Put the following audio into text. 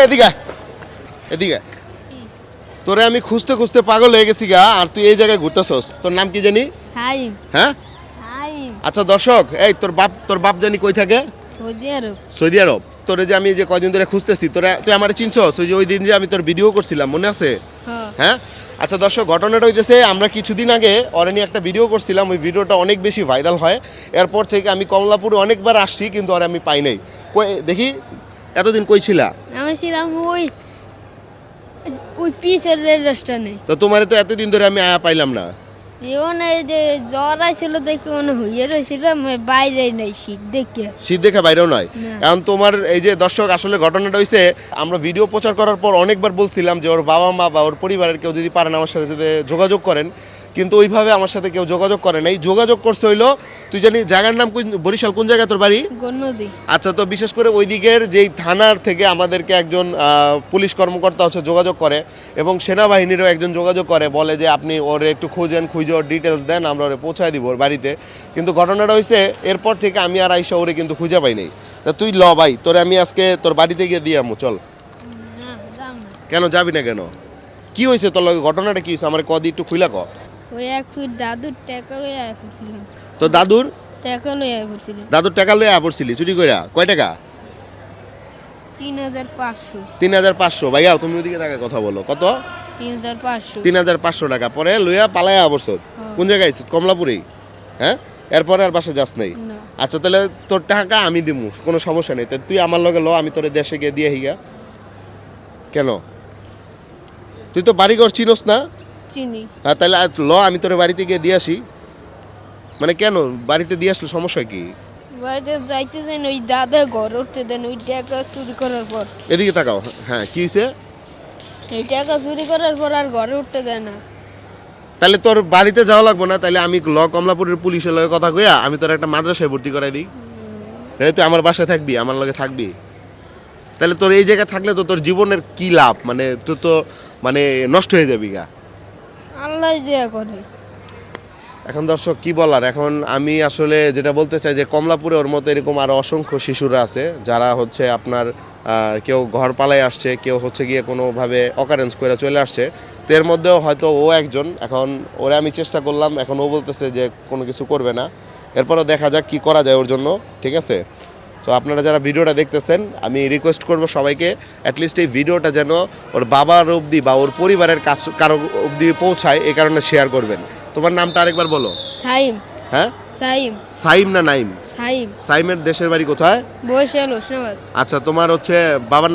এদিকে এদিকে তোরে আমি খুঁজতে খুঁজতে পাগল হয়ে গেছি গা, আর তুই এই জায়গায় ঘুরতেছস। তোর নাম কি জানি? সাইম। হ্যাঁ সাইম। আচ্ছা দর্শক, এই তোর বাপ জানি কই থাকে? সৌদি আরব। সৌদি আরব। তোরে যে আমি যে কয়দিন ধরে খুঁজতেছি, তুই আমার চিনছস? ওই দিন যে আমি তোর ভিডিও করছিলাম, মনে আছে? হ্যাঁ আচ্ছা দর্শক, ঘটনাটা হইতেছে আমরা কিছুদিন আগে ওরে নিয়ে একটা ভিডিও করছিলাম। ওই ভিডিওটা অনেক বেশি ভাইরাল হয়। এরপর থেকে আমি কমলাপুরে অনেকবার আসছি, কিন্তু ওরে আমি পাই নাই। কই দেখি, এতদিন কই ছিলা? আমি ছিলাম ওই পিসের রেস্টুরেন্টে। তো তোমারে তো এতদিন ধরে আমি আয়া পাইলাম না। যেমন এই যে জ্বর আইছিল দেখে মনে হইয়ে রয়েছিল, বাইরে নাই শীত দেখে। শীত দেখে বাইরেও নয়। না। এখন তোমার এই যে দর্শক, আসলে ঘটনাটা হইছে আমরা ভিডিও প্রচার করার পর অনেকবার বলছিলাম যে ওর বাবা মা বা ওর পরিবারের কেউ যদি পারেন আমার সাথে যদি যোগাযোগ করেন, কিন্তু ওইভাবে আমার সাথে কেউ যোগাযোগ করে নাই। যোগাযোগ করছে হইলো, তুই জানি জায়গার নাম বরিশাল কোন জায়গায় তোর বাড়ি? গণদি। আচ্ছা, তো বিশেষ করে ওই দিকের যেই থানার থেকে আমাদেরকে একজন পুলিশ কর্মকর্তা হচ্ছে যোগাযোগ করে, এবং সেনাবাহিনীরও একজন যোগাযোগ করে, বলে যে আপনি ওরে একটু খুঁজে ওর ডিটেলস দেন, আমরা ওরে পৌঁছায় দিব ওর বাড়িতে। কিন্তু ঘটনাটা হয়েছে এরপর থেকে আমি আর আইসা ওরে কিন্তু খুঁজে পাই নাই। তা তুই ল ভাই, তোরে আমি আজকে তোর বাড়িতে গিয়ে দিয়ে আমু, চল। না যাম না। কেন যাবি না কেন? কি হয়েছে তোর লগে? ঘটনাটা কি হয়েছে আমার কদি একটু খুইলা ক। ওই এক ফুট দাদুর টাকা লইয়া পড়ছিল। তো দাদুর টাকা লইয়া পড়ছিল টাকা লয়ে পড়ছিলি চুরি কইরা? কয় টাকা? 3500। 3500। ভাইয়া তুমি ওদিকে টাকা কথা বলো, কত? 3500। 3500 টাকা পরে লইয়া পালায়া আবরছ। কোন জায়গায় আইছিস? কমলাপুরেই। হ্যাঁ, এরপরে আর বাসা যাস নাই? না। আচ্ছা, তাহলে তোর টাকা আমি দিমু, কোনো সমস্যা নেই। তা তুই আমার লগে ল, আমি তোরে দেশে গিয়ে দিয়ে হিগা। কেন? তুই তো বাড়িঘর চিনোস না? চিনি। হ্যাঁ, তাহলে ল, আমি তোরে বাড়িতে গিয়ে দিয়ে আসি। মানে কেন বাড়িতে দিয়ে আসলে সমস্যা কি? বাড়িতে যাইতে দেন, ওই দাদা ঘর উঠতে দেন ওই টাকা চুরি করার পর। এদিকে তাকাও। হ্যাঁ, কি হয়েছে? এই টাকা চুরি করার পর আর ঘরে উঠতে দেয় না। তাহলে তোর বাড়িতে যাওয়া লাগবো না, তাহলে আমি কমলাপুরের পুলিশের লগে কথা কইয়া আমি তোর একটা মাদ্রাসায় ভর্তি করাই দিই। তুই আমার বাসায় থাকবি, আমার লগে থাকবি। তাহলে তোর এই জায়গায় থাকলে তো তোর জীবনের কি লাভ? মানে তুই তো মানে নষ্ট হয়ে যাবি গা। আল্লাহ যে করে। এখন দর্শক কি বলার, এখন আমি আসলে যেটা বলতে চাই যে কমলাপুরে ওর মতো এরকম আরও অসংখ্য শিশুরা আছে যারা হচ্ছে আপনার কেউ ঘর পালায় আসছে, কেউ হচ্ছে গিয়ে কোনোভাবে অকারেন্স করে চলে আসছে। তো এর মধ্যেও হয়তো ও একজন। এখন ওরে আমি চেষ্টা করলাম, এখন ও বলতেছে যে কোনো কিছু করবে না। এরপরও দেখা যাক কি করা যায় ওর জন্য, ঠিক আছে? তো আপনারা যারা ভিডিওটা দেখতেছেন, আমি রিকোয়েস্ট করব সবাইকে অ্যাটলিস্ট এই ভিডিওটা যেন ওর বাবার অবধি বা ওর পরিবারের কারো অবধি পৌঁছায়, এই কারণে শেয়ার করবেন। তোমার নামটা আরেকবার বলো। সাইম। হ্যাঁ, সাইম। সাইম না নাইম? সাইম। সাইমের দেশের বাড়ি কোথায়? বরিশাল হোসনাবাদ। আচ্ছা, তোমার হচ্ছে বাবার